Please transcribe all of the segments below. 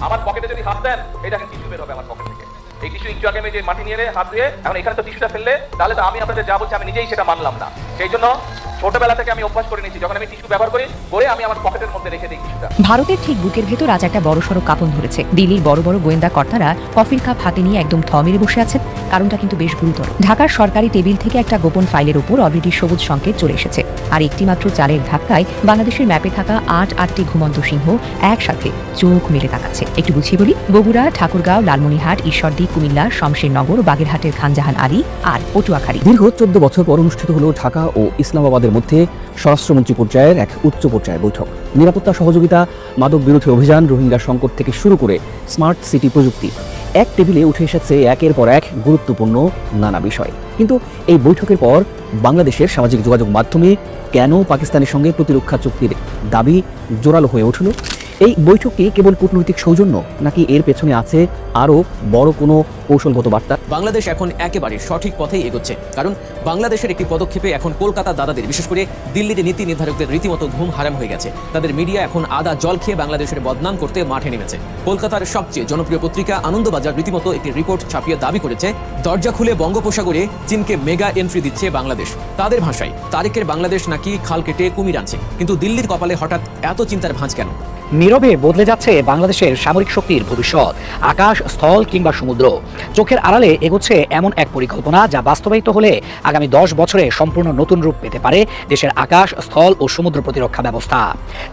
আমার পকেটে যদি হাত দেন এই দেখেন টিস্যু বের হবে আমার পকেট থেকে। এই টিস্যু একটু আগে আমি যে মাটি নিয়ে হাত ধুয়ে এখন এখানে তো টিস্যুটা ফেললে তাহলে তো আমি আপনাদের যা বলছি আমি নিজেই সেটা মানলাম না। সেই জন্য ছোটবেলা থেকে আমি অভ্যাস করে নিয়েছি যখন আমি টিস্যু ব্যবহার করি করে আমি আমার পকেটের মধ্যে রেখে দিই টিস্যুটা। ভারতের ঠিক বুকের ভেতর আজ একটা বড়সড় কাঁপন ধরেছে। দিল্লির বড় বড় গোয়েন্দা কর্তারা কফির কাপ হাতে নিয়ে একদম থ মেরে বসে আছেন। কারণটা কিন্তু বেশ গুরুতর। ঢাকার সরকারি টেবিল থেকে একটা গোপন ফাইলের উপর অলরেডি সবুজ সংকেত চলে এসেছে। আর একটি মাত্র চালের ধাক্কায় বাংলাদেশের ম্যাপে থাকা ৮টি ঘুমন্ত সিংহ একসাথে চোখ মেলে তাকাচ্ছে। একটু বুঝিয়ে বলি, বগুড়া, ঠাকুরগাঁও, লালমনিরহাট, ঈশ্বরদী, কুমিল্লা, শমশেরনগর, বাগেরহাটের খানজাহান আলী আর পটুয়াখালী। দীর্ঘ ১৪ বছর পর অনুষ্ঠিত হল ঢাকা ও ইসলামাবাদের মধ্যে স্বরাষ্ট্রমন্ত্রী পর্যায়ের এক উচ্চ পর্যায়ের বৈঠক। নিরাপত্তা সহযোগিতা, মাদক বিরোধী অভিযান, রোহিঙ্গা সংকট থেকে শুরু করে স্মার্ট সিটি প্রযুক্তি, এক টেবিলে উঠে এসেছে একের পর এক গুরুত্বপূর্ণ নানা বিষয়। কিন্তু এই বৈঠকের পর বাংলাদেশের সামাজিক যোগাযোগ মাধ্যমে কেন পাকিস্তানের সঙ্গে প্রতিরক্ষা চুক্তির দাবি জোরালো হয়ে উঠল? এই বৈঠকটি কেবল কূটনৈতিক সৌজন্য নাকি এর পেছনে আছে আরও বড় কোনো কৌশলগত বার্তা? বাংলাদেশ এখন একেবারে সঠিক পথেই এগোচ্ছে, কারণ বাংলাদেশের একটি পদক্ষেপে এখন কলকাতা দাদাদের, বিশেষ করে দিল্লিতে নীতি নির্ধারকদের রীতিমতো ঘুম হারাম হয়ে গেছে। তাদের মিডিয়া এখন আদা জল খেয়ে বাংলাদেশের বদনাম করতে মাঠে নেমেছে। কলকাতার সবচেয়ে জনপ্রিয় পত্রিকা আনন্দবাজার রীতিমতো একটি রিপোর্ট ছাপিয়ে দাবি করেছে, দরজা খুলে বঙ্গোপসাগরে চীনকে মেগা এন্ট্রি দিচ্ছে বাংলাদেশ। তাদের ভাষায় তারেকের বাংলাদেশ নাকি খাল কেটে কুমির আনছে। কিন্তু দিল্লির কপালে হঠাৎ এত চিন্তার ভাঁজ কেন? নীরবে বদলে যাচ্ছে বাংলাদেশের সামরিক শক্তির ভবিষ্যৎ। আকাশ, স্থল কিংবা সমুদ্র, চোখের আড়ালে এগোচ্ছে এমন এক পরিকল্পনা যা বাস্তবায়িত হলে আগামী 10 বছরে সম্পূর্ণ নতুন রূপ পেতে পারে দেশের আকাশ, স্থল ও সমুদ্র প্রতিরক্ষা ব্যবস্থা।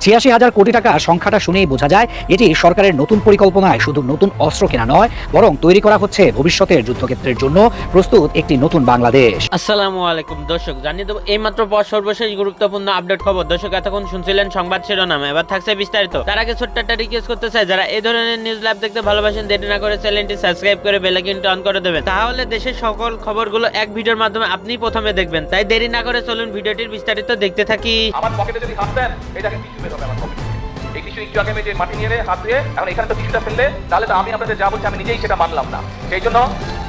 ৮৬,০০০ কোটি টাকা সংখ্যাটা শুনেই বোঝা যায় এটি সরকারের নতুন পরিকল্পনায় শুধু নতুন অস্ত্র কেনা নয়, বরং তৈরি করা হচ্ছে ভবিষ্যতের যুদ্ধক্ষেত্রের জন্য প্রস্তুত একটি নতুন বাংলাদেশ। আসসালামু আলাইকুম দর্শক, জানিয়ে দেবো এইমাত্র সর্বশেষ গুরুত্বপূর্ণ আপডেট খবর। দর্শক, এতক্ষণ শুনছিলেন সংবাদ শিরোনাম, এবার থাকছে বিস্তারিত। তার আগে ছোট্ট একটা রিকোয়েস্ট করতে চাই, যারা এই ধরনের নিউজ লাইভ দেখতে ভালোবাসেন দেরি না করে চ্যানেলটি সাবস্ক্রাইব করে বেল আইকনটি অন করে দেবেন, তাহলে দেশের সকল খবরগুলো এক ভিডিওর মাধ্যমে আপনি প্রথমে দেখবেন। তাই দেরি না করে চলুন ভিডিওটির বিস্তারিত দেখতে থাকি। আমার পকেটে যদি হাত দেন এই দেখেন টিস্যু বের হবে আমার পকেট থেকে। এই টিস্যু একটু আগে আমি যে মাটি নিয়ে হাত ধুয়ে এখন এখানে তো টিস্যুটা ফেললে তাহলে তো আমি আপনাদের যা বলছি আমি নিজেই সেটা মানলাম না। সেই জন্য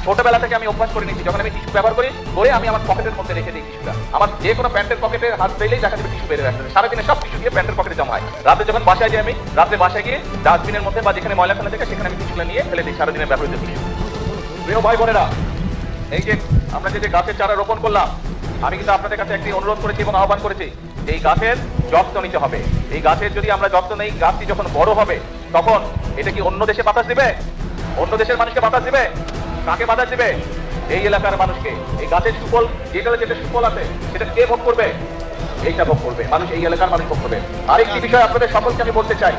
ছোটবেলা থেকে আমি অভ্যাস করে নিয়েছি যখন আমি টিস্যু ব্যবহার করি করে আমি আমার পকেটের মধ্যে রেখে দিই টিস্যুটা। আমার যে কোনো প্যান্টের পকেটে হাত দিলেই দেখা যাবে টিস্যু বের হয়ে আসছে। সারাদিনে সব টিস্যু দিয়ে প্যান্টের পকেটে জমা হয়। রাতে যখন বাসায় যাই আমি রাতে বাসায় গিয়ে ডাস্টবিনের মধ্যে বা যেখানে ময়লা ফেলা থাকে সেখানে আমি টিস্যুগুলো নিয়ে ফেলে দিই সারাদিনের ব্যবহৃত টিস্যু। প্রিয় ভাই বোনেরা, এই যে আমরা যে গাছের চারা রোপণ করলাম, আমি কিন্তু আপনাদের কাছে একটি অনুরোধ করেছি এবং আহ্বান করেছি, এই গাছের যত্ন নিতে হবে। এই গাছের যদি আমরা যত্ন নেই, গাছটি যখন বড় হবে তখন এটা কি অন্য দেশে বাতাস দিবে? অন্য দেশের মানুষকে বাতাস দিবে? কাকে বাতাস দিবে? এই এলাকার মানুষকে। এই গাছের সুফল যেটা সুফল আছে সেটা কে ভোগ করবে? এইটা ভোগ করবে মানুষ, এই এলাকার মানুষ ভোগ করবে। আরেকটি বিষয় আপনাদের সকলকে আমি বলতে চাই,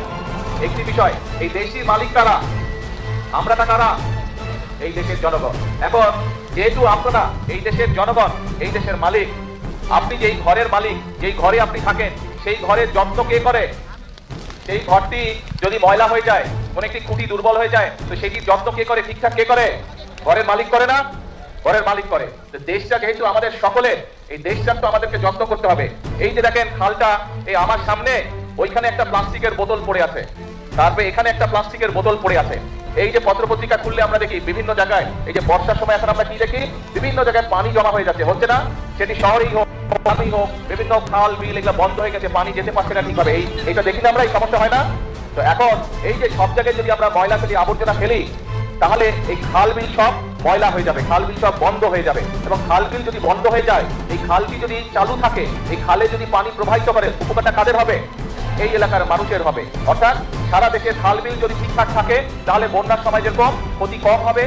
একটি বিষয়, এই দেশটির মালিক কারা? আমরা তা কারা? এই দেশের জনগণ। এখন যেহেতু আপনারা এই দেশের জনগণ, এই দেশের মালিক, আপনি যেই ঘরের মালিক, যেই ঘরে আপনি থাকেন, সেই ঘরের যত্ন কে করে? সেই ঘরটি যদি ময়লা হয়ে যায়, কোন একটি খুঁটি দুর্বল হয়ে যায়, তো সেটির যত্ন কে করে? ঠিকঠাক কে করে? ঘরের মালিক করে না? ঘরের মালিক করে। দেশটা যেহেতু আমাদের সকলের, এই দেশটার তো আমাদেরকে যত্ন করতে হবে। এই যে দেখেন খালটা, এই আমার সামনে ওইখানে একটা প্লাস্টিকের বোতল পড়ে আছে, তারপরে এখানে একটা প্লাস্টিকের বোতল পড়ে আছে। এই যে পত্রপত্রিকা খুললে আমরা দেখি বিভিন্ন জায়গায়, এই যে বর্ষার সময় এখন আমরা কি দেখি, বিভিন্ন জায়গায় পানি জমা হয়ে যাচ্ছে, হচ্ছে না? সেটি শহরেই হোক, গ্রামেই হোক, বিভিন্ন খাল বিল এগুলো বন্ধ হয়ে গেছে, পানি যেতে পারছে না ঠিকভাবে। এইটা দেখি না আমরা, এই সমস্যা হয় না? তো এখন এই যে সব জায়গায় যদি আমরা ময়লা ফেলি, আবর্জনা ফেলি, তাহলে এই খাল বিল সব ময়লা হয়ে যাবে, খাল বিল সব বন্ধ হয়ে যাবে। এবং খাল বিল যদি বন্ধ হয়ে যায়, এই খালটি যদি চালু থাকে, এই খালে যদি পানি প্রবাহিত করে, উপকারটা কাদের হবে? এই এলাকার মানুষের হবে। অর্থাৎ সারা দেশের খাল বিল যদি ঠিকঠাক থাকে তাহলে বন্যার সময় যেরকম ক্ষতি কম হবে,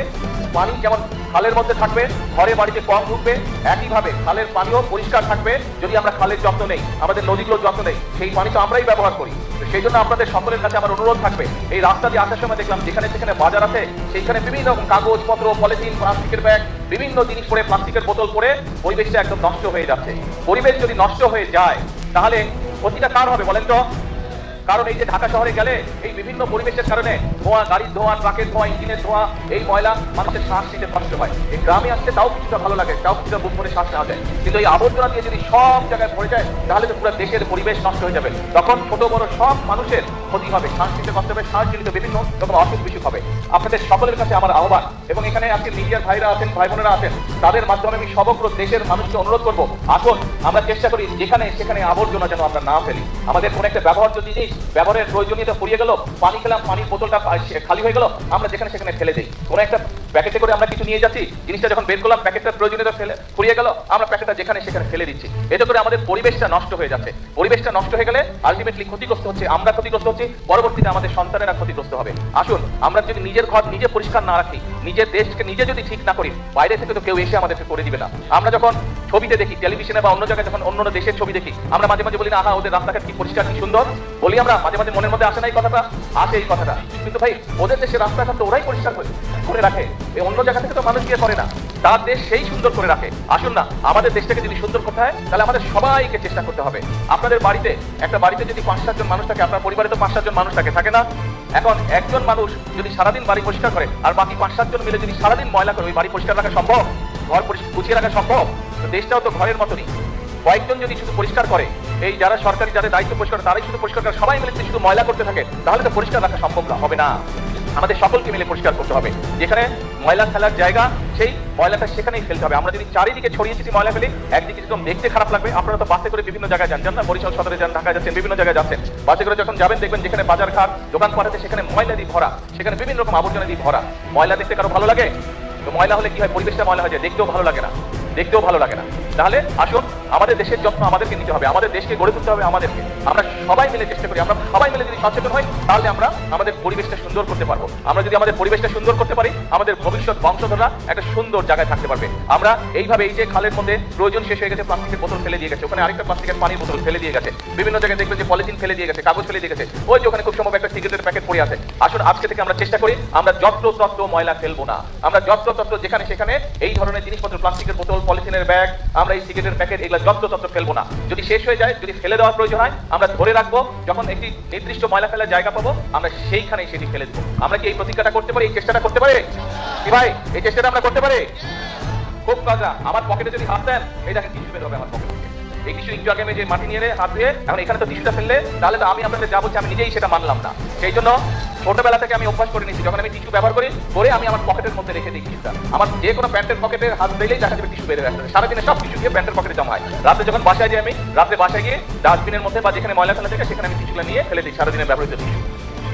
পানি যেমন খালের মধ্যে থাকবে, ঘরে বাড়িতে কম ঢুকবে, একইভাবে খালের পানিও পরিষ্কার থাকবে। যদি আমরা খালের যত্ন নেই, আমাদের নদীগুলোর যত্ন নেই, সেই পানি তো আমরাই ব্যবহার করি। সেই জন্য আপনাদের সকলের কাছে আমার অনুরোধ থাকবে, এই রাস্তা দিয়ে আসার সময় দেখলাম যেখানে যেখানে বাজার আছে সেইখানে বিভিন্ন কাগজপত্র, পলিথিন, প্লাস্টিকের ব্যাগ, বিভিন্ন জিনিস পরে, প্লাস্টিকের বোতল পরে পরিবেশটা একদম নষ্ট হয়ে যাচ্ছে। পরিবেশ যদি নষ্ট হয়ে যায় তাহলে ক্ষতিটা কার হবে বলেন তো? কারণ এই যে ঢাকা শহরে গেলে এই বিভিন্ন পরিবেশের কারণে ধোঁয়া, গাড়ির ধোঁয়া, ট্রাকের ধোঁয়া, ইঞ্জিনের ধোঁয়া, এই ময়লা মানুষের শ্বাস নিতে কষ্ট হয়। এই গ্রামে আসতে তাও কিছুটা ভালো লাগে, তাও কিছুটা বুক করে শ্বাস নেওয়া যায়। কিন্তু এই আবর্জনা দিয়ে যদি সব জায়গায় পড়ে যায় তাহলে তো পুরো দেশের পরিবেশ নষ্ট হয়ে যাবে। তখন ছোট বড় সব মানুষের ক্ষতি হবে, শ্বাস নিতে কষ্ট হবে, শ্বাস জনিত বিভিন্ন রকম অসুখ বিসুখ হবে। আপনাদের সকলের কাছে আমার আহ্বান, এবং এখানে আজকে মিডিয়ার ভাইরা আছেন, ভাই বোনেরা আছেন, তাদের মাধ্যমে আমি সমগ্র দেশের মানুষকে অনুরোধ করবো, আসুন আমরা চেষ্টা করি যেখানে সেখানে আবর্জনা যেন আমরা না ফেলি। আমাদের কোন একটা ব্যবহার্য জিনিস ব্যবহারের প্রয়োজনীয়তা ফুরিয়ে গেল, পানি খেলাম, পানির বোতলটা খালি হয়ে গেল, আমরা যেখানে সেখানে ফেলে দিই। কোনো একটা প্যাকেটে করে আমরা কিছু নিয়ে যাচ্ছি, জিনিসটা যখন বের করলাম প্যাকেটটার প্রয়োজনীয়তা ফুরিয়ে গেল, আমরা প্যাকেটটা যেখানে সেখানে ফেলে দিচ্ছি। এতে করে আমাদের পরিবেশটা নষ্ট হয়ে যাচ্ছে। পরিবেশটা নষ্ট হয়ে গেলে আলটিমেটলি ক্ষতিগ্রস্ত হচ্ছে আমরা, ক্ষতিগ্রস্ত হচ্ছি, পরবর্তীতে আমাদের সন্তানেরা ক্ষতিগ্রস্ত হবে। আসুন আমরা যদি নিজের ঘর নিজে পরিষ্কার না রাখি, নিজের দেশকে নিজে যদি ঠিক না করি, বাইরে থেকে তো কেউ এসে আমাদেরকে করে দিবে না। আমরা যখন ছবিতে দেখি, টেলিভিশনে বা অন্য জায়গায় যখন অন্য দেশের ছবি দেখি, আমরা মাঝে মাঝে বলি না, আহা ওদের রাস্তাঘাট কি পরিষ্কার কি সুন্দর, বলি আমরা মাঝে মাঝে, মনের মধ্যে আসে না এই কথাটা? আসে এই কথাটা। কিন্তু ভাই ওদের দেশের রাস্তাঘাট তো ওরাই পরিষ্কার করে রাখে, এই অন্য জায়গা থেকে তো মানুষ গিয়ে করে না, তার দেশ সেই সুন্দর করে রাখে। আসুন না আমাদের দেশটাকে যদি সুন্দর করতে হয়, তাহলে আমাদের সবাইকে চেষ্টা করতে হবে। আপনাদের বাড়িতে, একটা বাড়িতে যদি 5-7 জন মানুষ থাকে, আপনার পরিবারে তো 5-7 জন মানুষ থাকে না? এখন একজন মানুষ যদি সারাদিন বাড়ি পরিষ্কার করে, আর বাকি 5-7 জন মিলে যদি সারাদিন ময়লা করে, ওই বাড়ি পরিষ্কার রাখা সম্ভব? ঘর গুছিয়ে রাখা সম্ভব? তো দেশটাও তো ঘরের মতনই। কয়েকজন যদি শুধু পরিষ্কার করে, এই যারা সরকারি যাদের দায়িত্ব পরিষ্কার, তারাই শুধু পরিষ্কার করে, সবাই মিলে যদি শুধু ময়লা করতে থাকে, তাহলে তো পরিষ্কার রাখা সম্ভব না, হবে না। আমাদের সকলকে মিলে পরিষ্কার করতে হবে। যেখানে ময়লা ফেলার জায়গা, সেই ময়লাটা সেখানেই ফেলতে হবে। আমরা যদি চারিদিকে ছড়িয়ে ছিটি ময়লা ফেলি, একদিকে যেরকম দেখতে খারাপ লাগবে। আপনারা তো বাসে করে বিভিন্ন জায়গায় যান না, বরিশাল সদরে যান, ঢাকা যাচ্ছেন, বিভিন্ন জায়গায় যাচ্ছেন, বাসে করে যখন যাবেন দেখবেন যেখানে বাজার ঘাট, দোকান পাঠাতে, সেখানে ময়লা দিয়ে ভরা, সেখানে বিভিন্ন রকম আবর্জনা দিয়ে ভরা। ময়লা দেখতে কারো ভালো লাগে? তো ময়লা হলে কি হয়, পরিবেশটা ময়লা হয়ে যায়, দেখতেও ভালো লাগে না, দেখতেও ভালো লাগে না। তাহলে আসুন আমাদের দেশের যত্ন আমাদেরকে নিতে হবে, আমাদের দেশকে গড়ে তুলতে হবে আমাদেরকে। আমরা সবাই মিলে চেষ্টা করি, আমরা সবাই মিলে যদি সচেতন হই, তাহলে আমরা আমাদের পরিবেশটা সুন্দর করতে পারবো। আমরা যদি আমাদের পরিবেশটা সুন্দর করতে পারি, আমাদের ভবিষ্যৎ বংশধররা একটা সুন্দর জায়গায় থাকতে পারবে। আমরা এইভাবে, এই যে খালের মধ্যে প্রয়োজন শেষ হয়ে গেছে, প্লাস্টিকের বোতল ফেলে দিয়ে গেছে, ওখানে আরেকটা প্লাস্টিকের পানির বোতল ফেলে দিয়ে গেছে, বিভিন্ন জায়গায় দেখবেন যে পলিথিন ফেলে দিয়ে গেছে, কাগজ ফেলে দিয়ে গেছে, ওই যে ওখানে খুব সম্ভব একটা সিগারেটের প্যাকেট পড়ে আছে। আসুন আজকে থেকে আমরা চেষ্টা করি, আমরা যত্র ময়লা ফেলবো না। আমরা যত্র যেখানে সেখানে এই ধরনের জিনিসপত্র, প্লাস্টিকের বোতল, পলিথিনের ব্যাগ, আমরা এই সিগারেটের প্যাকেট, এগুলো যত্র ফেলবো না। যদি শেষ হয়ে যায়, যদি ফেলে দেওয়ার প্রয়োজন হয়, আমরা ধরে রাখবো, যখন একটি নির্দিষ্ট ময়লা ফেলার জায়গা পাবো, আমরা সেইখানেই সেটি ফেলে দেবো। আমরা কি এই প্রতিজ্ঞাটা করতে পারি, এই চেষ্টাটা করতে পারি কি ভাই? এই চেষ্টাটা আমরা করতে পারি? খুব কাজা। আমার পকেটে যদি হাত দেন, এই দেখেন টিস্যু বের হবে আমার পকেট থেকে। এই টিস্যু একটু আগে আমি যে মাটি নিয়ে হাত দিয়ে, এখন এখানে তো টিস্যুটা ফেললে, তাহলে তো আমি আপনাদের যা বলছি আমি নিজেই সেটা মানলাম না। সেই জন্য ছোটবেলা থেকে আমি অভ্যাস করে নিচ্ছি, যখন আমি টিস্যু ব্যবহার করি, করে আমি আমার পকেটের মধ্যে রেখে দিই টিস্যুটা। আমার যে কোনো প্যান্টের পকেটে হাত দিলেই দেখা যাবে টিস্যু বের হয়ে আসবে। সারাদিনে সব টিস্যু দিয়ে প্যান্টের পকেটে জমা হয়। রাতে যখন বাসায় যাই, আমি রাতে বাসায় গিয়ে ডাস্টবিনের মধ্যে বা যেখানে ময়লা ফেলা থাকে, সেখানে আমি টিস্যুগুলো নিয়ে ফেলে দিই, সারাদিনের ব্যবহৃত টিস্যু।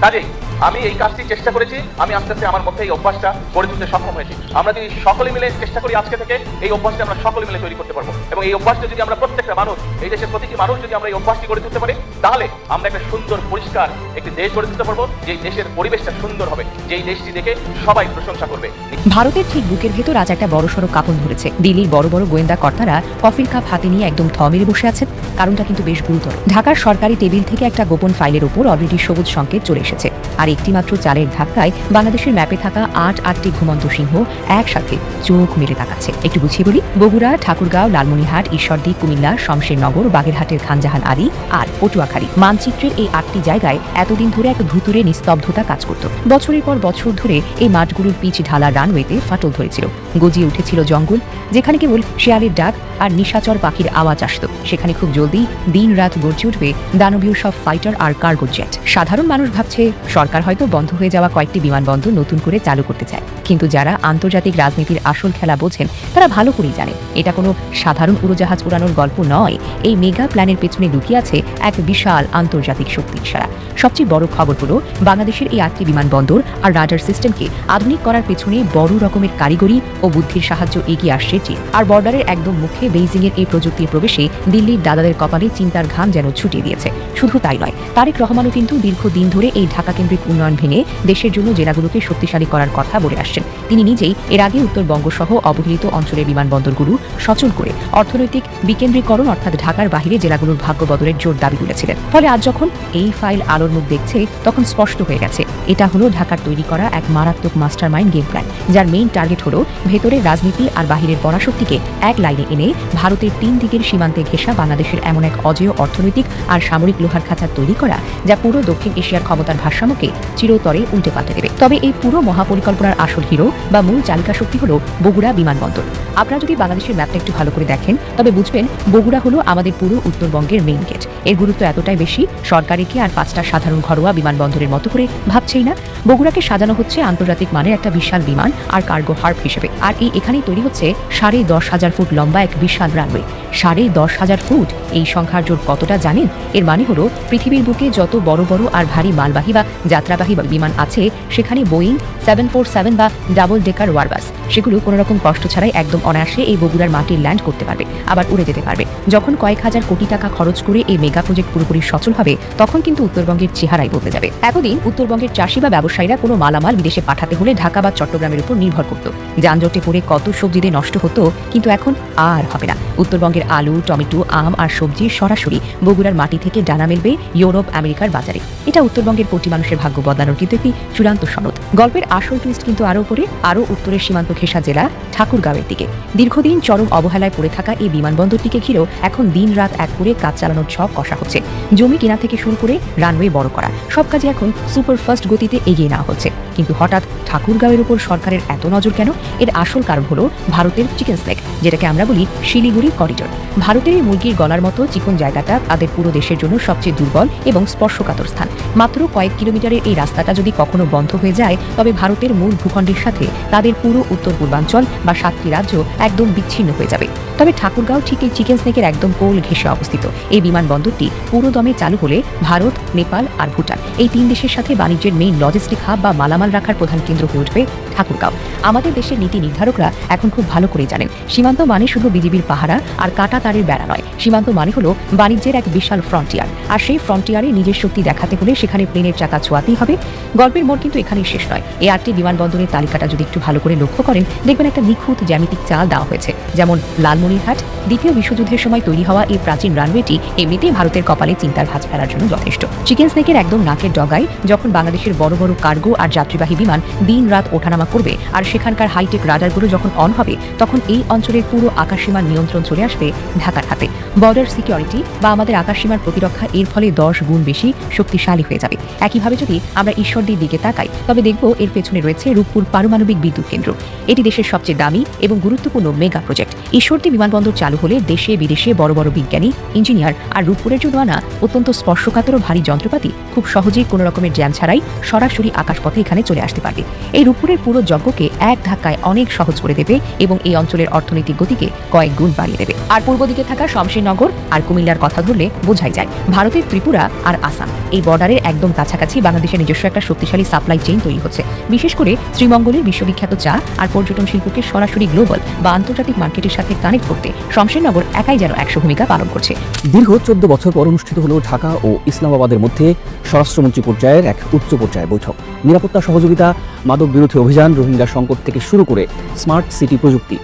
কাজেই আমি এই কাজটি চেষ্টা করেছি, আমি আস্তে আস্তে আমার মধ্যে এই অভ্যাসটা গড়ে তুলতে সক্ষম হয়েছি। আমরা যদি সকলে মিলে চেষ্টা করি, আজকে থেকে এই অভ্যাসটা আমরা সকলে মিলে তৈরি করতে পারবো। এবং এই অভ্যাসটা যদি আমরা প্রত্যেকটা মানুষ, এই দেশের প্রতিটি মানুষ যদি আমরা এই অভ্যাসটি গড়ে তুলতে পারি, তাহলে আমরা একটা সুন্দর পরিষ্কার একটি দেশ গড়ে তুলতে পারবো, যে দেশের পরিবেশটা সুন্দর হবে, যেই দেশটি দেখে সবাই প্রশংসা করবে। ভারতের ঠিক বুকের ভেতর আজ একটা বড়সড় কাঁপন ধরেছে। দিল্লির বড় বড় গোয়েন্দা কর্তারা কফির কাপ হাতে নিয়ে একদম থ মেরে বসে আছেন। কারণটা কিন্তু বেশ গুরুতর। ঢাকার সরকারি টেবিল থেকে একটা গোপন ফাইলের উপর অলরেডি সবুজ সংকেত চলে এসেছে। আর একটিমাত্র চালের ধাক্কায় বাংলাদেশের ম্যাপে থাকা 8টি ঘুমন্ত সিংহ একসাথে চোখ মেলে তাকাচ্ছে। একটু বুঝিয়ে বলি, বগুড়া, ঠাকুরগাঁও, লালমনিরহাট, ঈশ্বরদী, কুমিল্লা, শমশেরনগর, বাগেরহাটের খানজাহান আলী আর পটুয়াখালী মানচিত্রের এই 8টি জায়গায় এতদিন ধরে এক ভুতুরে নিস্তব্ধতা কাজ করত। বছরের পর বছর ধরে এই মাঠগুলোর পিচ ঢালা রানওয়েতে ফাটল ধরেছিল, গজিয়ে উঠেছিল জঙ্গল। যেখানে কেবল শেয়ালের ডাক আর নিশাচর পাখির আওয়াজ আসত, সেখানে খুব জলদি দিন রাত গর্জে উঠবে দানবীয় সব ফাইটার আর কার্গো জেট। সাধারণ মানুষ ভাবছে সরকার হয়তো বন্ধ হয়ে যাওয়া কয়েকটি বিমানবন্দর নতুন করে চালু করতে চায়, কিন্তু যারা আন্তর্জাতিক রাজনীতির আসল খেলা বোঝেন, তারা ভালো করেই জানেন এটা কোনো সাধারণ উড়োজাহাজ উড়ানোর গল্প নয়। এই মেগা প্ল্যানের পেছনে লুকিয়ে আছে এক বিশাল আন্তর্জাতিক শক্তির ইশারা। সবচেয়ে বড় খবর হলো, বাংলাদেশের এই 8টি বিমানবন্দর আর রাডার সিস্টেমকে আধুনিক করার পেছনে বড় রকমের কারিগরি ও বুদ্ধির সাহায্য এগিয়ে আসছে চীন। আর বর্ডারের একদম মুখে বেইজিং এর এই প্রযুক্তির প্রবেশে দিল্লির দাদাদের কপালে চিন্তার ঘাম যেন ছুটিয়ে দিয়েছে। শুধু তাই নয়, তারেক রহমানও কিন্তু দীর্ঘদিন ধরে এই ঢাকা কেন্দ্রিক উন্নয়ন ভেঙে দেশের জন্য জেলাগুলোকে শক্তিশালী করার কথা বলে আসছেন। তিনি নিজেই এর আগে উত্তরবঙ্গ সহ অবহেলিত অঞ্চলের বিমানবন্দরগুলো সচল করে অর্থনৈতিক বিকেন্দ্রীকরণ অর্থাৎ ঢাকার বাইরে জেলাগুলোর ভাগ্য বদলের জোর দাবি তুলেছিলেন। ফলে আজ যখন এই ফাইল আলোর মুখ দেখছে, তখন স্পষ্ট হয়ে গেছে এটা হলো ঢাকার তৈরি করা এক মারাত্মক মাস্টার মাইন্ড গেম প্ল্যান, যার মেইন টার্গেট হলো ভেতরের রাজনীতি আর বাহিরের পরাশক্তিকে এক লাইনে এনে ভারতের 3 দিকের সীমান্তে ঘেঁষা বাংলাদেশের এমন এক অজেয় অর্থনৈতিক আর সামরিক লোহার খাঁচা তৈরি করা, যা পুরো দক্ষিণ এশিয়ার ক্ষমতার ভারসাম্যকে চিরতরে উল্টে পাল্টে দেবে। তবে এই পুরো মহাপরিকল্পনার আসল হিরো বা মূল চালিকা শক্তি হলো বগুড়া বিমানবন্দর। আপনারা যদি বাংলাদেশের ম্যাপটা একটু ভালো করে দেখেন, তবে বুঝবেন বগুড়া হলো আমাদের পুরো উত্তরবঙ্গের মেইন গেট। এর গুরুত্ব এতটাই বেশি, সরকারিকে আর 5টা সাধারণ ঘরোয়া বিমানবন্দরের মতো করে ভাবছেই না। বগুড়াকে সাজানো হচ্ছে আন্তর্জাতিক মানের একটা বিশাল বিমান আর কার্গো হার্ব হিসেবে। আর এখানেই তৈরি হচ্ছে 10,500 ফুট লম্বা এক বিশাল রানওয়ে 10,500 ফুট। এই সংখ্যার জোর কতটা জানেন? এর মানে হলো পৃথিবীর বুকে যত বড় বড় আর ভারী মালবাহী বা যাত্রাবাহী বিমান আছে, সেখানে বোয়িং 747 বা ডাবল ডেকার ওয়ারবাস সেগুলো কোনো রকম কষ্ট ছাড়াই একদম অনায়াসে এই বগুড়ার মাটি ল্যান্ড করতে পারবে, আবার উড়ে যেতে পারবে। যখন কয়েক হাজার কোটি টাকা খরচ করে এই মেগা প্রজেক্ট পুরোপুরি সচল হবে, তখন কিন্তু উত্তরবঙ্গের চেহারাই বদলে যাবে। এতদিন উত্তরবঙ্গের চাষি বা ব্যবসায়ীরা কোনো মালামাল বিদেশে পাঠাতে হলে ঢাকা বা চট্টগ্রামের উপর নির্ভর করত। যানজটে পড়ে কত সবজি দিয়ে নষ্ট হতো, কিন্তু এখন আর হবে না। উত্তরবঙ্গের আলু, টমেটো, আম আর সবজি সরাসরি বগুড়ার মাটি থেকে ডানা মেলবে ইউরোপ, আমেরিকার বাজারে। এটা উত্তরবঙ্গের কোটি মানুষের ভাগ্য বদলানোর কিন্তু একটি চূড়ান্ত সনদ। গল্পের আসল টুইস্ট কিন্তু আরও উপরে, আরও উত্তরের সীমান্ত ঘেঁষা জেলা ঠাকুরগাঁওয়ের দিকে। দীর্ঘদিন চরম অবহেলায় পড়ে থাকা এই বিমানবন্দরটিকে ঘিরেও এখন দিন রাত এক করে কাজ চালানোর ছক কষা হচ্ছে। জমি কেনা থেকে শুরু করে রানওয়ে বড় করা, সব কাজে এখন সুপারফাস্ট গতিতে এগিয়ে নেওয়া হচ্ছে। কিন্তু হঠাৎ ঠাকুরগাঁওয়ের উপর সরকারের এত নজর কেন? এর আসল কারণ হলো ভারতের চিকেন স্নেক, যেটাকে আমরা বলি শিলিগুড়ি করিডোর। ভারতের এই মুরগির গলার মতো চিকন জায়গাটা তাদের পুরো দেশের জন্য সবচেয়ে দুর্বল এবং স্পর্শকাতর স্থান। মাত্র কয়েক কিলোমিটারের এই রাস্তাটা যদি কখনো বন্ধ হয়ে যায়, তবে ভারতের মূল ভূখণ্ডের সাথে তাদের পুরো উত্তর পূর্বাঞ্চল বা 7টি রাজ্য একদম বিচ্ছিন্ন হয়ে যাবে। তবে ঠাকুরগাঁও ঠিক এই চিকেন স্নেকের একদম কোল ঘেঁষে অবস্থিত। এই বিমানবন্দরটি পুরো দমে চালু হলে ভারত, নেপাল আর ভুটান এই 3 দেশের সাথে বাণিজ্যের মেইন লজিস্টিক হাব বা মালামাল রাখার প্রধান কেন্দ্র হয়ে উঠবে ঠাকুরগাঁও। আমাদের দেশের নীতি নির্ধারকরা এখন খুব ভালো করে জানেন, সীমান্ত মানে শুধু বিজিবির পাহারা আর কাটা তারের বেড়া নয়। সীমান্ত মানে হলো বাণিজ্যের এক বিশাল ফ্রন্টিয়ার, আর সেই ফ্রন্টিয়ারে নিজের শক্তি দেখাতে হলে সেখানে প্লেনের চাকা ছোঁয়াতেই হবে। গল্পের মোড় কিন্তু এখানেই শেষ নয়। এই 8টি বিমানবন্দরের তালিকাটা যদি একটু ভালো করে লক্ষ্য করেন, দেখবেন একটা নিখুঁত জ্যামিতিক চাল দেওয়া হয়েছে। যেমন লালমনিরহাট, দ্বিতীয় বিশ্বযুদ্ধের সময় তৈরি হওয়া এই প্রাচীন রানওয়েটি এমনিতেই ভারতের কপালে চিন্তার ভাঁজ ফেলার জন্য যথেষ্ট। চিকেন স্নেকের একদম নাকের ডগায় যখন বাংলাদেশের বড় বড় কার্গো আর যাত্রীবাহী বিমান দিন রাত ওঠানামা করবে, আর সেখানকার হাইটেক রাডারগুলো যখন অন হবে, তখন এই অঞ্চলের পুরো আকাশসীমার নিয়ন্ত্রণ চলে আসবে ঢাকার হাতে। বর্ডার সিকিউরিটি বা আমাদের আকাশসীমার প্রতিরক্ষা এর ফলে 10 গুণ বেশি শক্তিশালী হয়ে যাবে। একইভাবে যদি আমরা ঈশ্বরদীর দিকে তাকাই, তবে দেখব এর পেছনে রয়েছে রূপপুর পারমাণবিক বিদ্যুৎ কেন্দ্র। এটি দেশের সবচেয়ে দামি এবং গুরুত্বপূর্ণ মেগা প্রজেক্ট। ঈশ্বরদী বিমানবন্দর চালু হলে দেশে বিদেশে বড় বড় বিজ্ঞানী, ইঞ্জিনিয়ার আর রূপপুরের জন্য আনা অত্যন্ত স্পর্শকাতর ও ভারী যন্ত্রপাতি খুব সহজেই কোনো রকমের জ্যাম ছাড়াই সরাসরি আকাশপথে এখানে চলে আসতে পারবে। এই রূপপুরের পুরো যজ্ঞকে এক ধাক্কায় অনেক সহজ করে দেবে এবং এই অঞ্চলের অর্থনৈতিক গতিকে কয়েক গুণ বাড়িয়ে দেবে। আর পূর্ব দিকে থাকা শমশেরনগর আর কুমিল্লার কথা ধরলে বোঝাই যায় ভারতের ত্রিপুরা আর আসাম এই বর্ডারের একদম কাছাকাছি বাংলাদেশের নিজস্ব একটা শক্তিশালী সাপ্লাই চেইন তৈরি হচ্ছে। বিশেষ করে শ্রীমঙ্গলের বিশ্ববিখ্যাত চা আর পর্যটন শিল্পকে সরাসরি গ্লোবাল বা আন্তর্জাতিক মার্কেটের সাথে কানেক্ট করতে শমশেরনগর একাই যেন 100 ভূমিকা পালন করছে। দীর্ঘ 14 বছর পর অনুষ্ঠিত হলো ঢাকা ও ইসলামাবাদের মধ্যে স্বরাষ্ট্রমন্ত্রী পর্যায়ের এক উচ্চ পর্যায়ের বৈঠক। নিরাপত্তা সহযোগিতা, মাদক বিরোধী অভিযান, রোহিঙ্গা সংকট থেকে শুরু করে স্মার্ট সিটি প্রযুক্তি,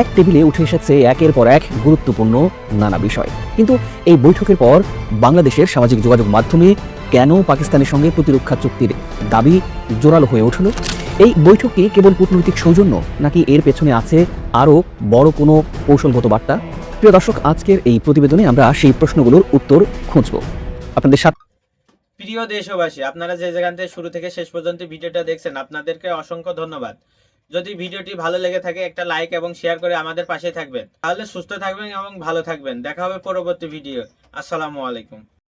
এক টেবিলে উঠে এসেছে একের পর এক গুরুত্বপূর্ণ নানা বিষয়। কিন্তু এই বৈঠকের পর বাংলাদেশের সামাজিক যোগাযোগ মাধ্যমে কেন পাকিস্তানের সঙ্গে প্রতিরক্ষা চুক্তির দাবি জোরালো হয়ে উঠল? এই বৈঠকে কেবল কূটনৈতিক সৌজন্য, নাকি এর পেছনে আছে আরও বড় কোনো কৌশলগত বার্তা? প্রিয় দর্শক, আজকের এই প্রতিবেদনে আমরা সেই প্রশ্নগুলোর উত্তর খুঁজব। আপনাদের সাথে প্রিয় দেশবাসী, আপনারা যে যেখান থেকে শুরু থেকে শেষ পর্যন্ত ভিডিওটা দেখছেন, আপনাদেরকে অসংখ্য ধন্যবাদ। যদি ভিডিওটি ভালো লেগে থাকে একটা লাইক এবং শেয়ার করে আমাদের পাশে থাকবেন, তাহলে সুস্থ থাকবেন এবং ভালো থাকবেন। দেখা হবে পরবর্তী ভিডিও। আসসালামু আলাইকুম।